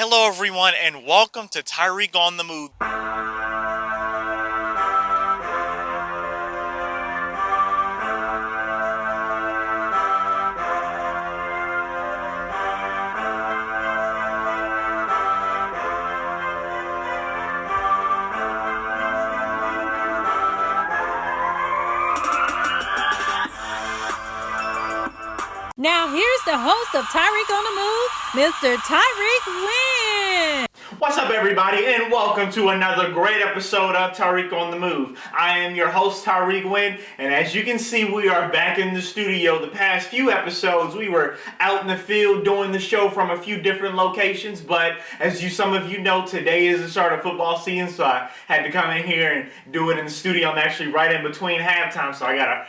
Hello everyone and welcome to Tyrik on the Move. Now here's the host of Tyrik on the Move, Mr. Tyrik Wynn. What's up everybody and welcome to another great episode of Tyrik on the Move. I am your host Tyrik Wynn, and as you can see we are back in the studio. The past few episodes we were out in the field doing the show from a few different locations, but as some of you know, today is the start of football season, so I had to come in here and do it in the studio. I'm actually right in between halftime, so I gotta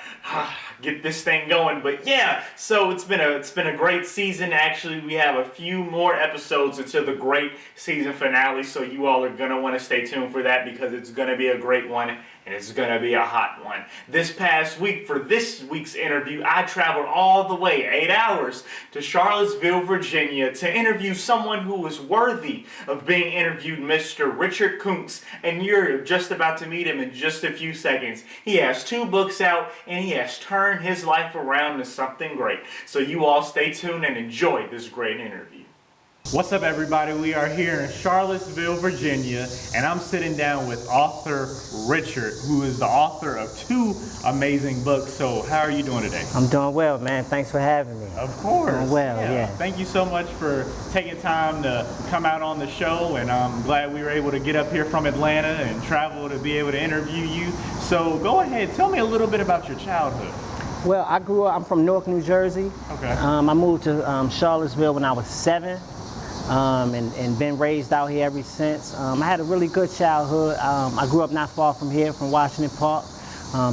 get this thing going. But yeah, so it's been a great season. Actually, we have a few more episodes until the great season finale, so you all are gonna want to stay tuned for that because it's gonna be a great one and it's gonna be a hot one. This past week, for this week's interview, I traveled all the way 8 hours to Charlottesville, Virginia to interview someone who was worthy of being interviewed, Mr. Richard Koonce, and you're just about to meet him in just a few seconds. He has 2 books out and he has turned his life around to something great. So you all stay tuned and enjoy this great interview. What's up everybody? We are here in Charlottesville, Virginia, and I'm sitting down with author Richard, who is the author of 2 amazing books. So how are you doing today? I'm doing well, man. Thanks for having me. Of course. Doing well, yeah. Thank you so much for taking time to come out on the show, and I'm glad we were able to get up here from Atlanta and travel to be able to interview you. So go ahead, tell me a little bit about your childhood. Well, I'm from Newark, New Jersey. Okay. I moved to Charlottesville when I was 7. And been raised out here ever since. I had a really good childhood. I grew up not far from here, from Washington Park.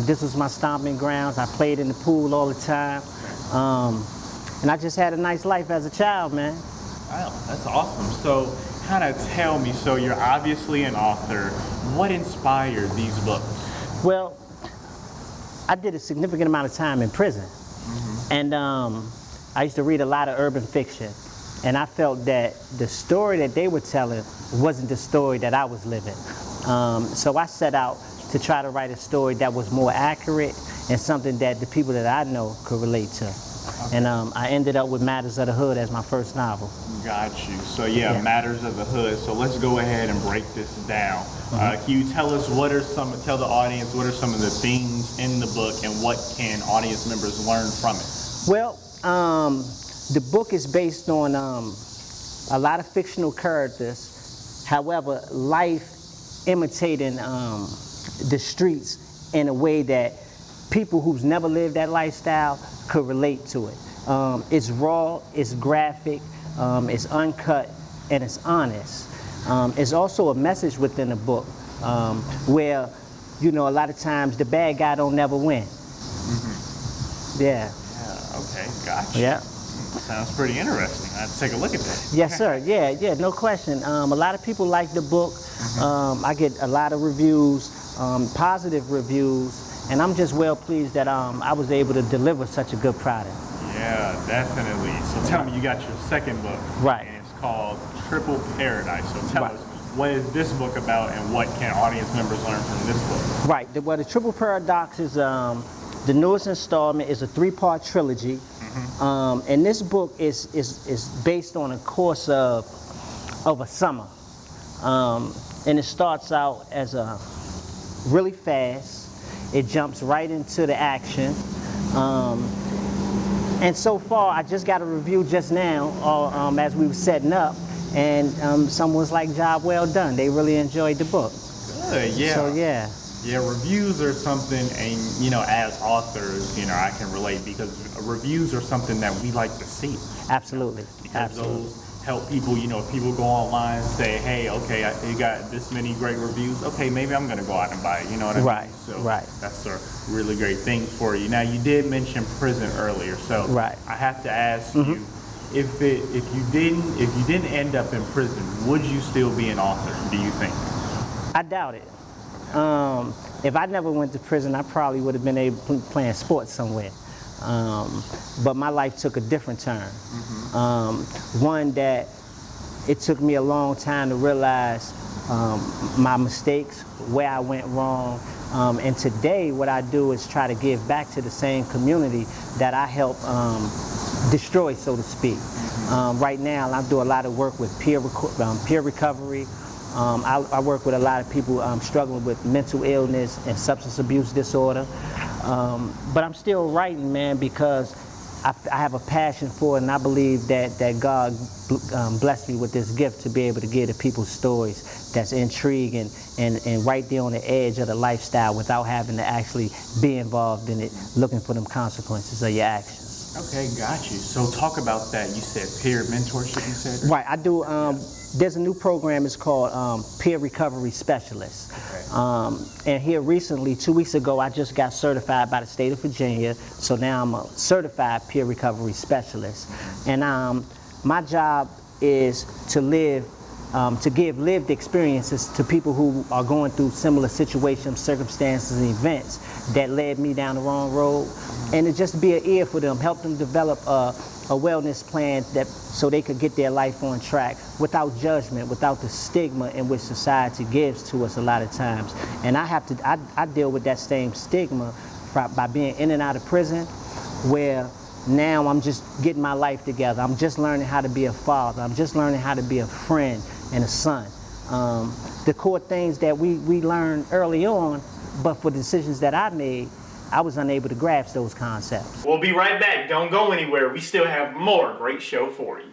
This was my stomping grounds. I played in the pool all the time. And I just had a nice life as a child, man. Wow, that's awesome. So kind of tell me, so you're obviously an author. What inspired these books? Well, I did a significant amount of time in prison. And I used to read a lot of urban fiction. And I felt that the story that they were telling wasn't the story that I was living. So I set out to try to write a story that was more accurate and something that the people that I know could relate to. And I ended up with Matters of the Hood as my first novel. Got you. So yeah, Matters of the Hood. So let's go ahead and break this down. Can you tell us tell the audience what are some of the themes in the book and what can audience members learn from it? Well, the book is based on a lot of fictional characters. However, life imitating the streets in a way that people who's never lived that lifestyle could relate to it. It's raw, it's graphic, it's uncut, and it's honest. It's also a message within the book where, a lot of times the bad guy don't never win. Yeah. Okay, gotcha. Yeah. Sounds pretty interesting. I have to take a look at that. Yes, sir. Yeah, no question. A lot of people like the book. I get a lot of reviews, positive reviews, and I'm just well pleased that I was able to deliver such a good product. Yeah, definitely. So tell me, you got your second book. Right. And it's called Triple Paradise. So tell us, what is this book about and what can audience members learn from this book? Right. The Triple Paradox is the newest installment. Is a 3-part trilogy. And this book is based on a course of a summer. And it starts out as really fast. It jumps right into the action. And so far, I just got a review just now as we were setting up. And someone's like, job well done. They really enjoyed the book. Good, yeah. So, yeah. Yeah, reviews are something, and as authors, I can relate because reviews are something that we like to see. Absolutely. Because those help people, if people go online and say, hey, okay, you got this many great reviews, okay, maybe I'm going to go out and buy it, you know what I mean? So that's a really great thing for you. Now, you did mention prison earlier, so I have to ask you, if you didn't end up in prison, would you still be an author, do you think? I doubt it. If I never went to prison, I probably would have been able to play sports somewhere. But my life took a different turn. One that it took me a long time to realize my mistakes, where I went wrong. And today what I do is try to give back to the same community that I helped destroy, so to speak. Right now I do a lot of work with peer recovery. I work with a lot of people struggling with mental illness and substance abuse disorder. But I'm still writing, man, because I have a passion for it, and I believe that God blessed me with this gift to be able to give to people stories that's intriguing and right there on the edge of the lifestyle without having to actually be involved in it, looking for them consequences of your actions. Okay, got you. So talk about that. You said peer mentorship, you said? Right, I do. There's a new program, it's called Peer Recovery Specialist. Okay. And here recently, 2 weeks ago, I just got certified by the state of Virginia. So now I'm a certified peer recovery specialist. And my job is to give lived experiences to people who are going through similar situations, circumstances, and events that led me down the wrong road. And to just be an ear for them, help them develop a wellness plan so they could get their life on track without judgment, without the stigma in which society gives to us a lot of times. And I deal with that same stigma by being in and out of prison, where now I'm just getting my life together. I'm just learning how to be a father. I'm just learning how to be a friend and a son. The core things that we learned early on, but for decisions that I made, I was unable to grasp those concepts. We'll be right back. Don't go anywhere. We still have more great show for you.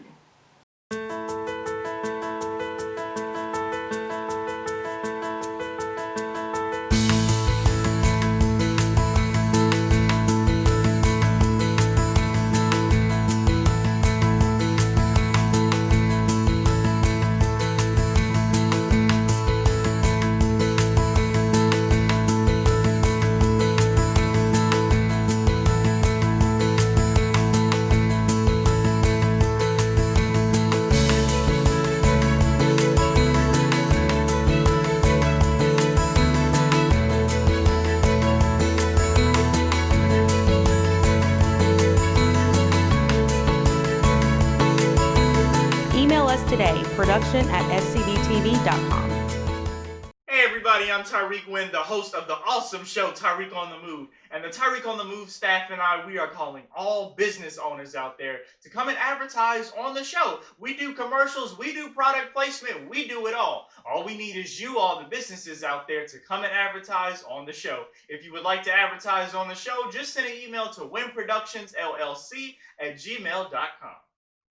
Today, production@scbtv.com. Hey everybody, I'm Tyrik Wynn, the host of the awesome show Tyrik on the Move. And the Tyrik on the Move staff and I, we are calling all business owners out there to come and advertise on the show. We do commercials, we do product placement, we do it all. All we need is you, all the businesses out there, to come and advertise on the show. If you would like to advertise on the show, just send an email to winproductionsllc@gmail.com.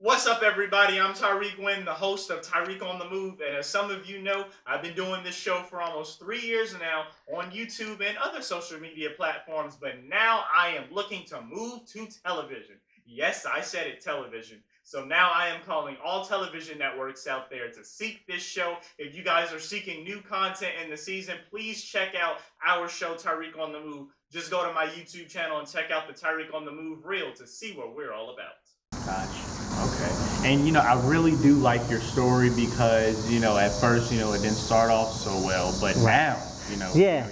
What's up, everybody? I'm Tyrik Wynn, the host of Tyrik on the Move, and as some of you know, I've been doing this show for almost 3 years now on YouTube and other social media platforms, but now I am looking to move to television. Yes, I said it, television. So now I am calling all television networks out there to seek this show. If you guys are seeking new content in the season, please check out our show, Tyrik on the Move. Just go to my YouTube channel and check out the Tyrik on the Move reel to see what we're all about. Gotcha. Okay. And I really do like your story because, at first, it didn't start off so well, but now, you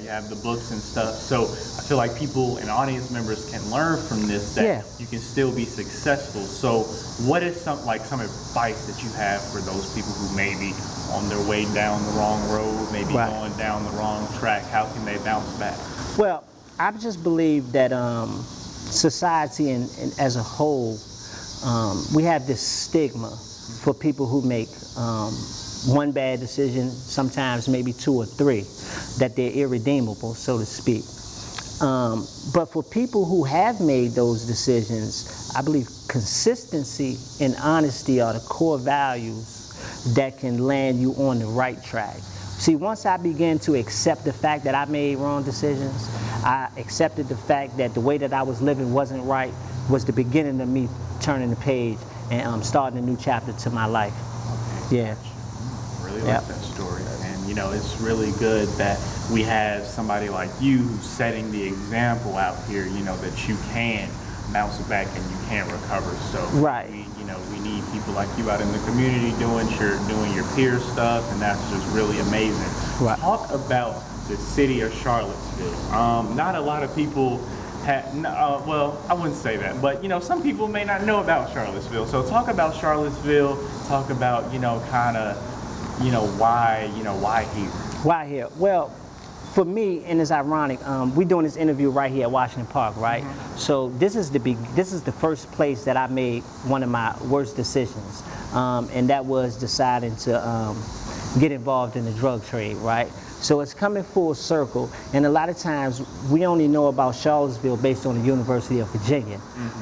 have the books and stuff. So I feel like people and audience members can learn from this that you can still be successful. So what is some advice that you have for those people who may be on their way down the wrong road, maybe going down the wrong track? How can they bounce back? Well, I just believe that society and as a whole, we have this stigma for people who make one bad decision, sometimes maybe 2 or 3, that they're irredeemable, so to speak. But for people who have made those decisions, I believe consistency and honesty are the core values that can land you on the right track. See, once I began to accept the fact that I made wrong decisions, I accepted the fact that the way that I was living wasn't right, was the beginning of me turning the page and starting a new chapter to my life. Okay. Yeah. I really like that story. And, it's really good that we have somebody like you who's setting the example out here, that you can bounce back and you can recover. So we need people like you out in the community doing your peer stuff, and that's just really amazing. Right. Talk about the city of Charlottesville. Not a lot of people well, I wouldn't say that, but some people may not know about Charlottesville. So talk about Charlottesville. Talk about kind of why here. Why here? Well, for me, and it's ironic, we're doing this interview right here at Washington Park, right? So this is the first place that I made one of my worst decisions, and that was deciding to get involved in the drug trade, right? So it's coming full circle, and a lot of times we only know about Charlottesville based on the University of Virginia,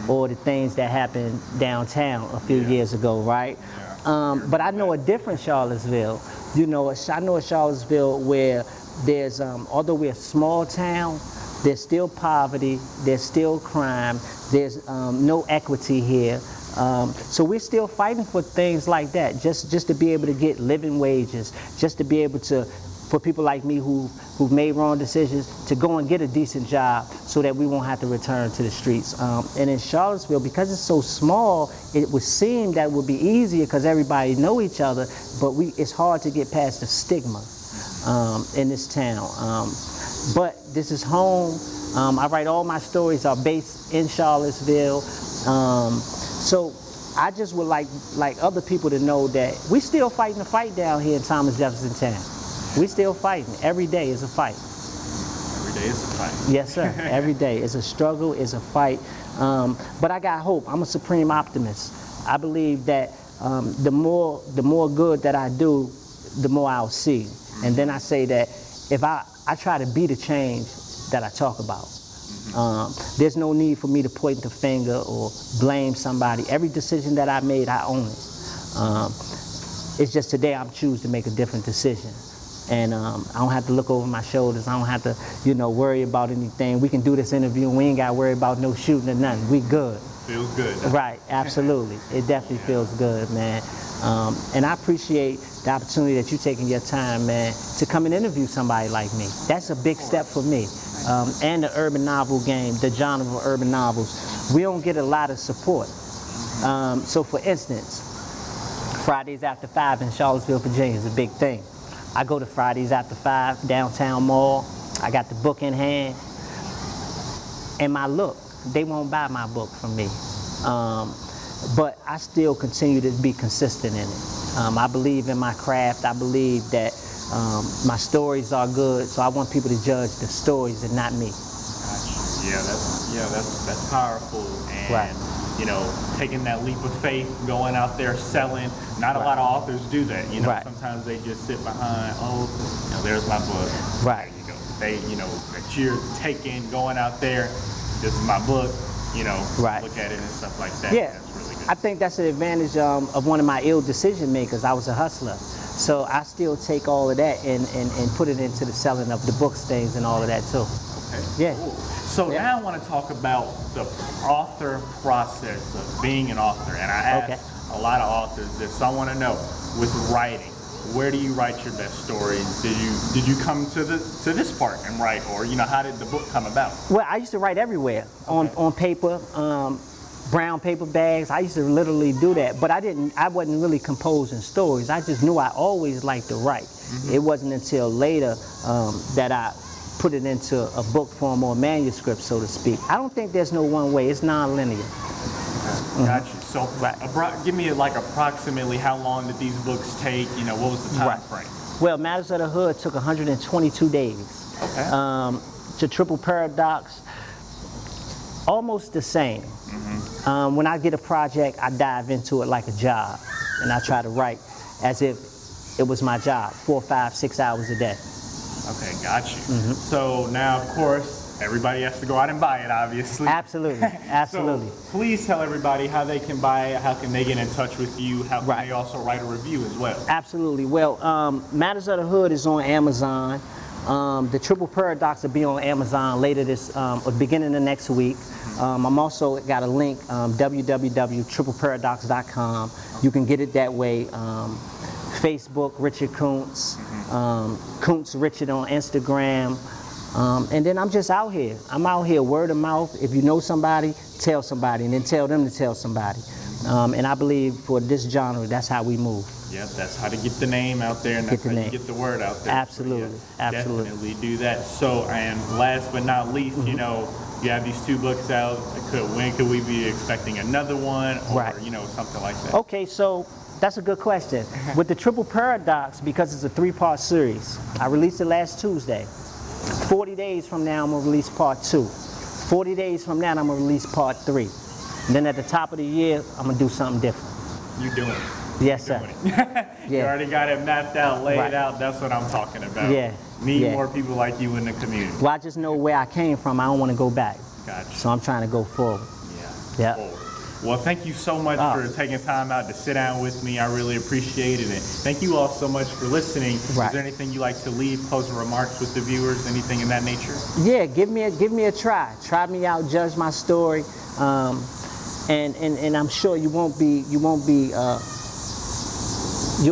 or the things that happened downtown a few years ago, right? But I know a different Charlottesville. I know a Charlottesville where there's, although we're a small town, there's still poverty, there's still crime, there's no equity here. So we're still fighting for things like that, just to be able to get living wages, just to be able to, for people like me who've made wrong decisions, to go and get a decent job so that we won't have to return to the streets. And in Charlottesville, because it's so small, it would seem that it would be easier because everybody know each other, but it's hard to get past the stigma in this town. But this is home. I write all my stories are based in Charlottesville. So I just would like other people to know that we still fighting the fight down here in Thomas Jefferson Town. We still fighting. Every day is a fight. Every day is a fight. Yes, sir. Every day is a struggle, is a fight. But I got hope. I'm a supreme optimist. I believe that the more good that I do, the more I'll see. And then I say that if I try to be the change that I talk about. There's no need for me to point the finger or blame somebody. Every decision that I made, I own it. It's just today I'm choosing to make a different decision. And I don't have to look over my shoulders. I don't have to, worry about anything. We can do this interview and we ain't got to worry about no shooting or nothing. We good. Feels good. Right, absolutely. It definitely feels good, man. And I appreciate the opportunity that you're taking your time, man, to come and interview somebody like me. That's a big step for me. And the urban novel game, the genre of urban novels, we don't get a lot of support. So for instance, Fridays After 5 in Charlottesville, Virginia is a big thing. I go to Fridays After 5, downtown mall. I got the book in hand. And my look, they won't buy my book from me. But I still continue to be consistent in it. I believe in my craft. I believe that my stories are good, so I want people to judge the stories and not me. Gotcha. That's powerful. And right. Taking that leap of faith, going out there selling. Not a lot of authors do that. Right. Sometimes they just sit behind, there's my book. Right. There you go. That you're taking, going out there, this is my book, right. Look at it and stuff like that. Yeah. That's really good. I think that's the advantage of one of my ill decision makers. I was a hustler. So I still take all of that and put it into the selling of the books, things, and all of that too. Okay. Yeah. Cool. So now I want to talk about the author process of being an author. And I ask a lot of authors this, so I want to know, with writing, where do you write your best stories? Did you come to this part and write, or how did the book come about? Well, I used to write everywhere on paper. Brown paper bags. I used to literally do that, but I wasn't really composing stories. I just knew I always liked to write. It wasn't until later that I put it into a book form or a manuscript, so to speak. I don't think there's no one way. It's non-linear. Gotcha. So give me approximately how long did these books take? What was the time frame? Well, Matters of the Hood took 122 days. Okay. To Triple Paradox, almost the same. When I get a project, I dive into it like a job, and I try to write as if it was my job, 4, 5, 6 hours a day. Okay, got you. So now, of course, everybody has to go out and buy it, obviously. Absolutely, absolutely. So please tell everybody how they can buy it, how can they get in touch with you, how can they also write a review as well? Absolutely. Well, Matters of the Hood is on Amazon. The Triple Paradox will be on Amazon later or beginning of next week. I'm also got a link, www.tripleparadox.com. You can get it that way. Facebook, Richard Koonce, Koonce Richard on Instagram. And then I'm just out here. I'm out here word of mouth. If you know somebody, tell somebody, and then tell them to tell somebody. And I believe for this genre, that's how we move. Yep, that's how to get the name out there, and that's how you get the word out there. Absolutely, So, absolutely. Definitely do that. So, and last but not least, you have these 2 books out. When could we be expecting another one, or Right. something like that? Okay, so that's a good question. With the Triple Paradox, because it's a 3-part series, I released it last Tuesday. 40 days from now, I'm gonna release part 2. 40 days from now, I'm gonna release part 3. And then at the top of the year, I'm gonna do something different. You're doing it. Yes, sir. Doing it. You already got it mapped out, laid Right. out. That's what I'm talking about. Yeah. Need Yeah. more people like you in the community. Well, I just know where I came from. I don't want to go back. Gotcha. So I'm trying to go forward. Yeah. Yeah. Forward. Well, thank you so much for taking time out to sit down with me. I really appreciate it. And thank you all so much for listening. Right. Is there anything you like to leave, closing remarks with the viewers, anything in that nature? Yeah, give me a try. Try me out, judge my story. And I'm sure you'll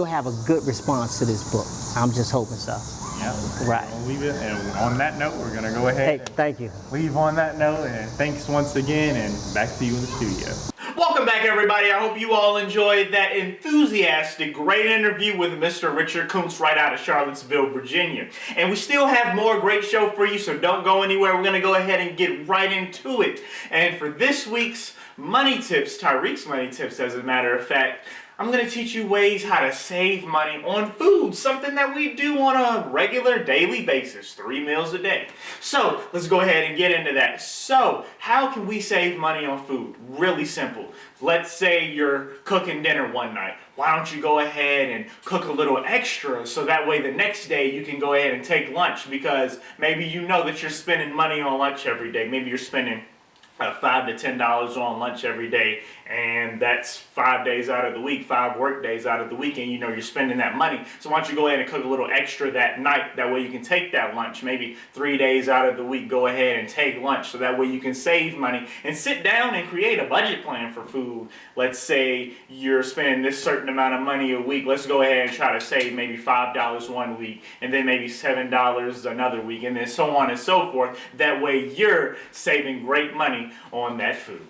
have a good response to this book. I'm just hoping so. Yeah. Right. We'll leave it. And on that note, we're going to go ahead Hey, thank you. leave on that note. And thanks once again. And back to you in the studio. Welcome back, everybody. I hope you all enjoyed that enthusiastic, great interview with Mr. Richard Koonce right out of Charlottesville, Virginia. And we still have more great show for you, so don't go anywhere. We're going to go ahead and get right into it. And for this week's Money Tips, Tyrik's Money Tips, as a matter of fact, I'm going to teach you ways how to save money on food, something that we do on a regular daily basis, 3 meals a day. So let's go ahead and get into that. So how can we save money on food? Really simple. Let's say you're cooking dinner one night. Why don't you go ahead and cook a little extra so that way the next day you can go ahead and take lunch, because maybe you know that you're spending money on lunch every day. Maybe you're spending $5 to $10 on lunch every day, and that's 5 days out of the week, 5 work days out of the week, and you know you're spending that money. So why don't you go ahead and cook a little extra that night, that way you can take that lunch. Maybe 3 days out of the week, go ahead and take lunch, so that way you can save money and sit down and create a budget plan for food. Let's say you're spending this certain amount of money a week. Let's go ahead and try to save maybe $5 one week, and then maybe $7 another week, and then so on and so forth. That way you're saving great money on that food.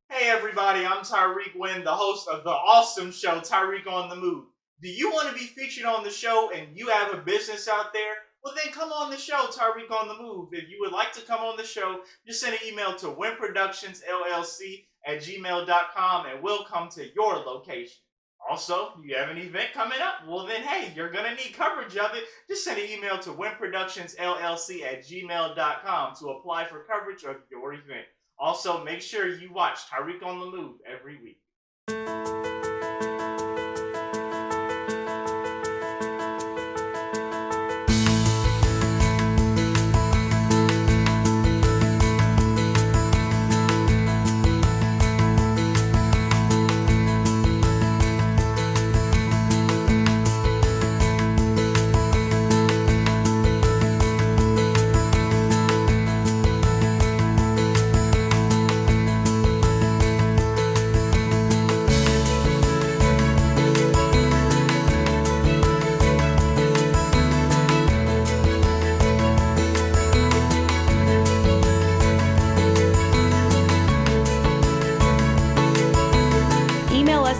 Hey everybody, I'm Tyrik Wynn, the host of the awesome show Tyrik on the Move. Do you want to be featured on the show and you have a business out there? Well then come on the show, Tyrik on the Move. If you would like to come on the show, just send an email to winproductionsllc@gmail.com and we'll come to your location. Also, you have an event coming up? Well then, hey, you're going to need coverage of it. Just send an email to winproductionsllc@gmail.com to apply for coverage of your event. Also, make sure you watch Tyrik on the Move every week.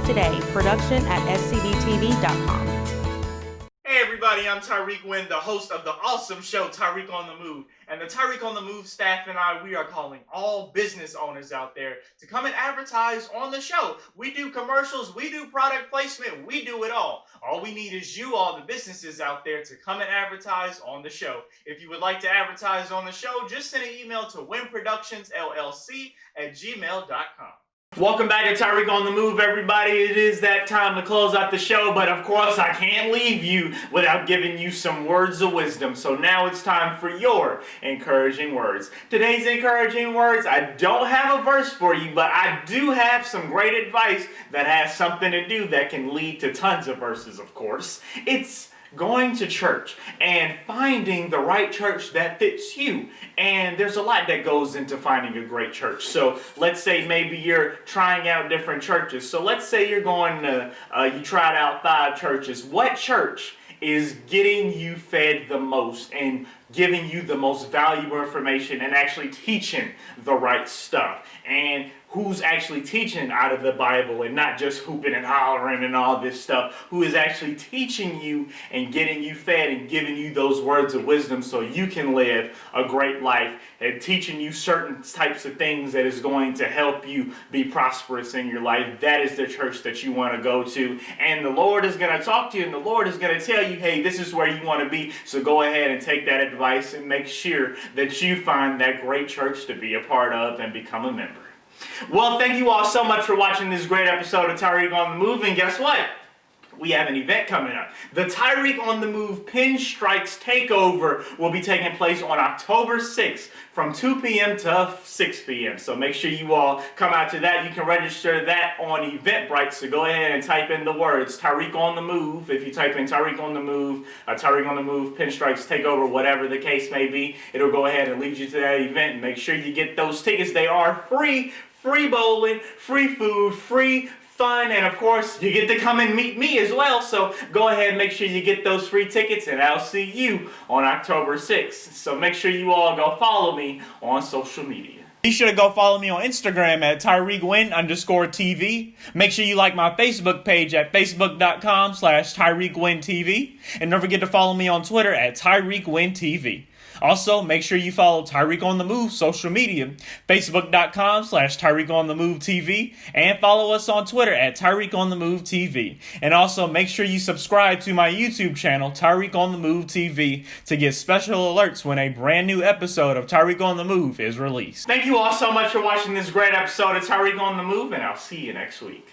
Today, production@scbtv.com. Hey everybody, I'm Tyrik Wynn, the host of the awesome show Tyrik on the Move. And the Tyrik on the Move staff and I, we are calling all business owners out there to come and advertise on the show. We do commercials, we do product placement, we do it all. All we need is you, all the businesses out there, to come and advertise on the show. If you would like to advertise on the show, just send an email to winproductionsllc@gmail.com. Welcome back to Tyrik on the Move, everybody. It is that time to close out the show, but of course I can't leave you without giving you some words of wisdom. So now it's time for your encouraging words. Today's encouraging words, I don't have a verse for you, but I do have some great advice that has something to do that can lead to tons of verses, of course. It's going to church and finding the right church that fits you. And there's a lot that goes into finding a great church. So let's say maybe you're trying out different churches. So let's say you're going to, you tried out 5 churches. What church is getting you fed the most and giving you the most valuable information and actually teaching the right stuff. And who's actually teaching out of the Bible and not just hooping and hollering and all this stuff, who is actually teaching you and getting you fed and giving you those words of wisdom so you can live a great life, and teaching you certain types of things that is going to help you be prosperous in your life. That is the church that you want to go to. And the Lord is going to talk to you, and the Lord is going to tell you, hey, this is where you want to be. So go ahead and take that advice and make sure that you find that great church to be a part of and become a member. Well, thank you all so much for watching this great episode of Tyrik on the Move. And guess what? We have an event coming up. The Tyrik on the Move Pinstripes Takeover will be taking place on October 6th from 2 p.m. to 6 p.m. So make sure you all come out to that. You can register that on Eventbrite. So go ahead and type in the words Tyrik on the Move. If you type in Tyrik on the Move, Pinstripes Takeover, whatever the case may be, it'll go ahead and lead you to that event. And make sure you get those tickets. They are free. Free bowling, free food, free fun, and of course, you get to come and meet me as well. So go ahead and make sure you get those free tickets, and I'll see you on October 6th. So make sure you all go follow me on social media. Be sure to go follow me on Instagram at Tyrik Wynn _TV. Make sure you like my Facebook page at facebook.com/Tyrik Wynn TV. And don't forget to follow me on Twitter at Tyrik Wynn TV. Also, make sure you follow Tyrik on the Move social media, facebook.com/Tyrik on the Move TV, and follow us on Twitter at Tyrik on the Move TV. And also, make sure you subscribe to my YouTube channel, Tyrik on the Move TV, to get special alerts when a brand new episode of Tyrik on the Move is released. Thank you all so much for watching this great episode of Tyrik on the Move, and I'll see you next week.